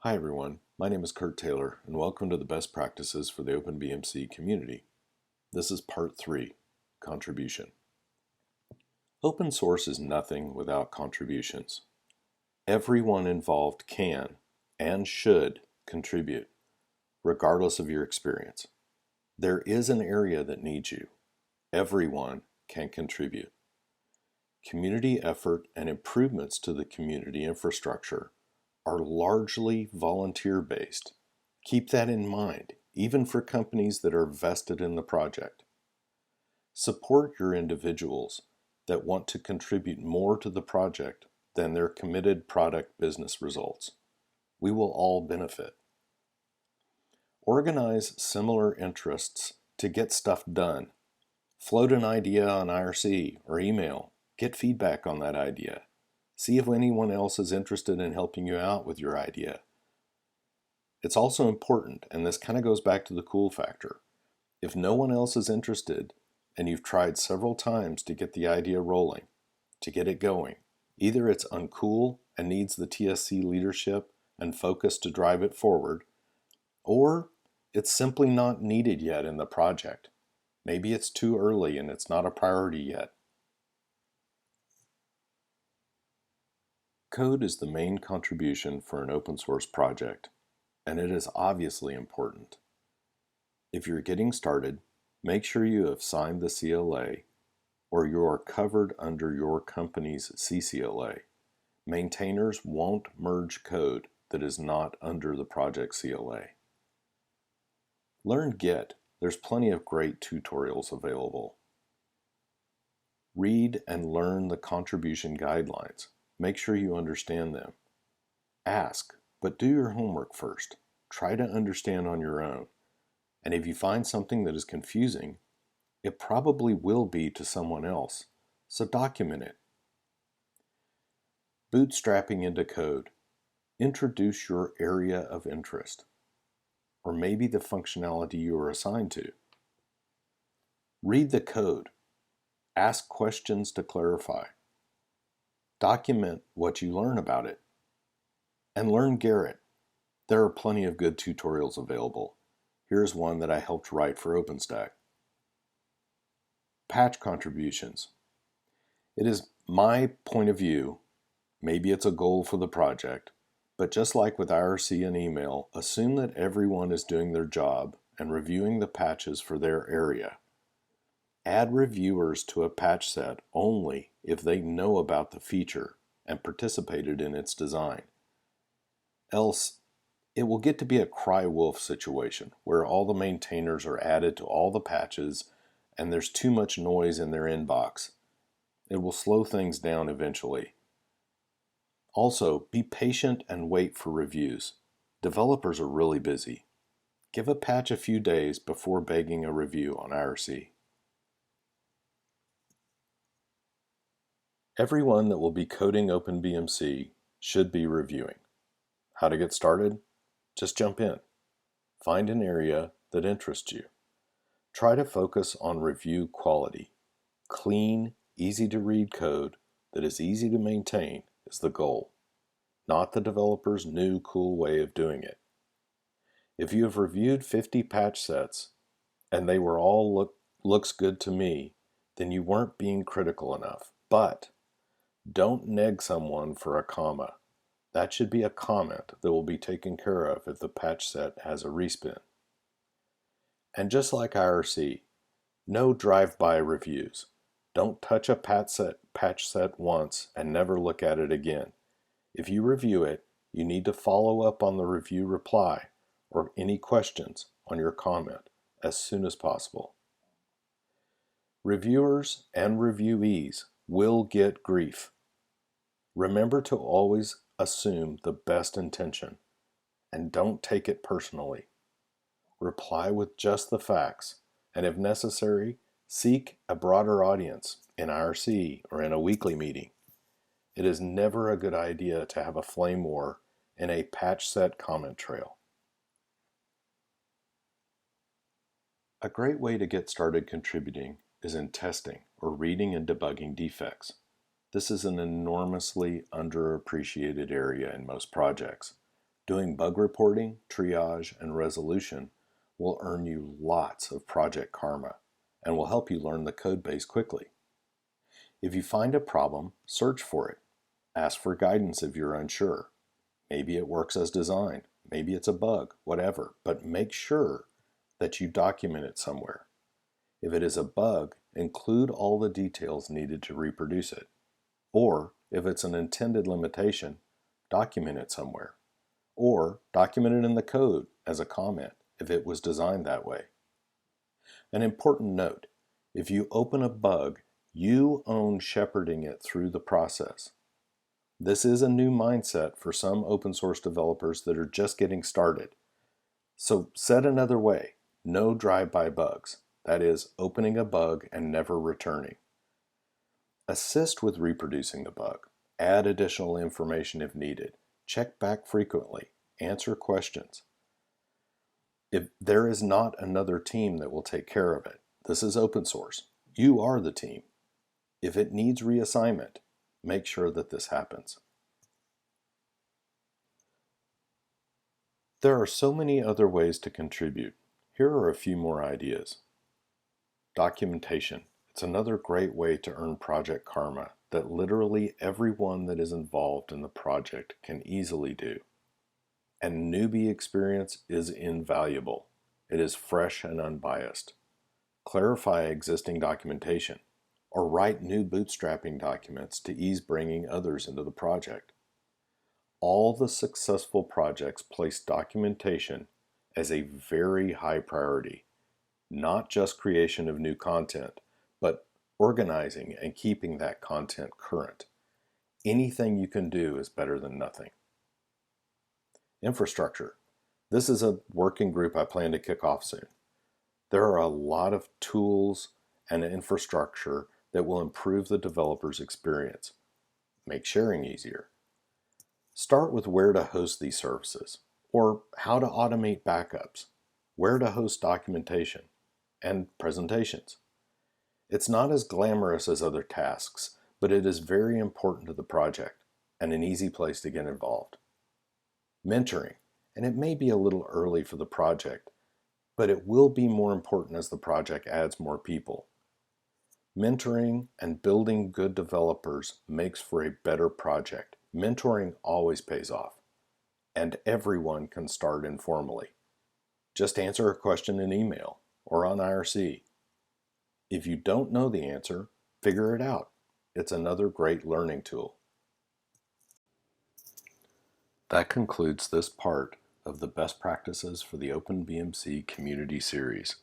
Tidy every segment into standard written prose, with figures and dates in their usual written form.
Hi everyone, my name is Kurt Taylor and welcome to the best practices for the OpenBMC community. This is part 3, Contribution. Open source is nothing without contributions. Everyone involved can and should contribute, regardless of your experience. There is an area that needs you. Everyone can contribute. Community effort and improvements to the community infrastructure are largely volunteer-based. Keep that in mind, even for companies that are vested in the project. Support your individuals that want to contribute more to the project than their committed product business results. We will all benefit. Organize similar interests to get stuff done. Float an idea on IRC or email. Get feedback on that idea. See if anyone else is interested in helping you out with your idea. It's also important, and this kind of goes back to the cool factor. If no one else is interested, and you've tried several times to get the idea rolling, to get it going, either it's uncool and needs the TSC leadership and focus to drive it forward, or it's simply not needed yet in the project. Maybe it's too early and it's not a priority yet. Code is the main contribution for an open source project, and it is obviously important. If you're getting started, make sure you have signed the CLA or you are covered under your company's CCLA. Maintainers won't merge code that is not under the project CLA. Learn Git. There's plenty of great tutorials available. Read and learn the contribution guidelines. Make sure you understand them. Ask, but do your homework first. Try to understand on your own. And if you find something that is confusing, it probably will be to someone else, so document it. Bootstrapping into code. Introduce your area of interest, or maybe the functionality you are assigned to. Read the code. Ask questions to clarify. Document what you learn about it. And learn Garrett. There are plenty of good tutorials available. Here's one that I helped write for OpenStack. Patch contributions. It is my point of view, maybe it's a goal for the project, but just like with IRC and email, assume that everyone is doing their job and reviewing the patches for their area. Add reviewers to a patch set only if they know about the feature and participated in its design. Else, it will get to be a cry wolf situation where all the maintainers are added to all the patches and there's too much noise in their inbox. It will slow things down eventually. Also, be patient and wait for reviews. Developers are really busy. Give a patch a few days before begging a review on IRC. Everyone that will be coding OpenBMC should be reviewing. How to get started? Just jump in. Find an area that interests you. Try to focus on review quality. Clean, easy-to-read code that is easy to maintain is the goal, not the developer's new cool way of doing it. If you have reviewed 50 patch sets and they were all looks good to me, then you weren't being critical enough. But don't neg someone for a comma. That should be a comment that will be taken care of if the patch set has a respin. And just like IRC, no drive-by reviews. Don't touch a patch set once and never look at it again. If you review it, you need to follow up on the review reply or any questions on your comment as soon as possible. Reviewers and reviewees will get grief. Remember to always assume the best intention and don't take it personally. Reply with just the facts, and if necessary, seek a broader audience in IRC or in a weekly meeting. It is never a good idea to have a flame war in a patch set comment trail. A great way to get started contributing is in testing or reading and debugging defects. This is an enormously underappreciated area in most projects. Doing bug reporting, triage, and resolution will earn you lots of project karma and will help you learn the code base quickly. If you find a problem, search for it. Ask for guidance if you're unsure. Maybe it works as designed. Maybe it's a bug, whatever. But make sure that you document it somewhere. If it is a bug, include all the details needed to reproduce it. Or, if it's an intended limitation, document it somewhere. Or, document it in the code as a comment if it was designed that way. An important note, if you open a bug, you own shepherding it through the process. This is a new mindset for some open source developers that are just getting started. So said another way, no drive-by bugs. That is, opening a bug and never returning. Assist with reproducing the bug. Add additional information if needed. Check back frequently. Answer questions. If there is not another team that will take care of it, this is open source. You are the team. If it needs reassignment, make sure that this happens. There are so many other ways to contribute. Here are a few more ideas. Documentation. It's another great way to earn project karma that literally everyone that is involved in the project can easily do. And newbie experience is invaluable. It is fresh and unbiased. Clarify existing documentation, or write new bootstrapping documents to ease bringing others into the project. All the successful projects place documentation as a very high priority. Not just creation of new content, but organizing and keeping that content current. Anything you can do is better than nothing. Infrastructure. This is a working group I plan to kick off soon. There are a lot of tools and infrastructure that will improve the developer's experience, make sharing easier. Start with where to host these services, or how to automate backups, where to host documentation, and presentations. It's not as glamorous as other tasks, but it is very important to the project and an easy place to get involved. Mentoring, and it may be a little early for the project, but it will be more important as the project adds more people. Mentoring and building good developers makes for a better project. Mentoring always pays off, and everyone can start informally. Just answer a question in email or on IRC. If you don't know the answer, figure it out. It's another great learning tool. That concludes this part of the Best Practices for the OpenBMC Community Series.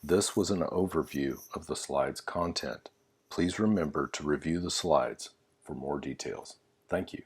This was an overview of the slides' content. Please remember to review the slides for more details. Thank you.